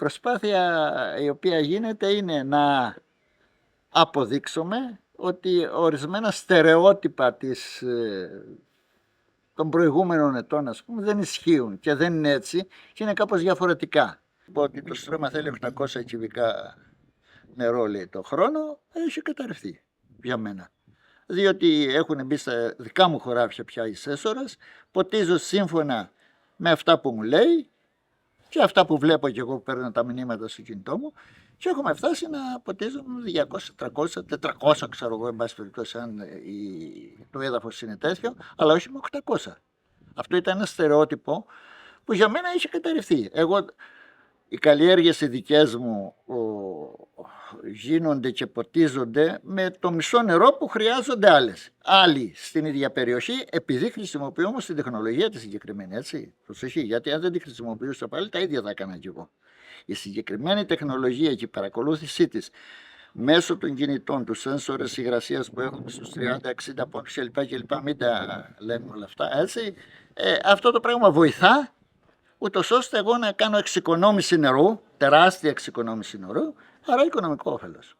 προσπάθεια η οποία γίνεται είναι να αποδείξουμε ότι ορισμένα στερεότυπα των προηγούμενων ετών, ας πούμε, δεν ισχύουν και δεν είναι έτσι και είναι κάπως διαφορετικά. Ότι το στρώμα θέλει 800 κυβικά νερό, λέει, το χρόνο, έχει καταρρευθεί για μένα. Διότι έχουν μπει στα δικά μου χωράφια πια οι σέσσορες, ποτίζω σύμφωνα με αυτά που μου λέει και αυτά που βλέπω και εγώ που παίρνω τα μηνύματα στο κινητό μου, και έχουμε φτάσει να ποτίζουμε 200, 300, 400, ξέρω εγώ, εν πάση περιπτώσει, αν το έδαφος είναι τέτοιο, αλλά όχι με 800. Αυτό ήταν ένα στερεότυπο που για μένα είχε καταρριφθεί. Οι καλλιέργειες οι δικές μου γίνονται και ποτίζονται με το μισό νερό που χρειάζονται άλλοι στην ίδια περιοχή, επειδή χρησιμοποιώ όμως την τεχνολογία τη συγκεκριμένη, έτσι. Προσοχή, γιατί αν δεν τη χρησιμοποιούσα πάλι, τα ίδια θα έκανα κι εγώ. Η συγκεκριμένη τεχνολογία και η παρακολούθησή της μέσω των κινητών, του σένσορες υγρασίας που έχουμε στους 30-60 πόντους κλπ. Μην τα λέμε όλα αυτά, έτσι. Αυτό το πράγμα βοηθά, ούτως ώστε εγώ να κάνω εξοικονόμηση νερού, τεράστια εξοικονόμηση νερού, άρα οικονομικό όφελος.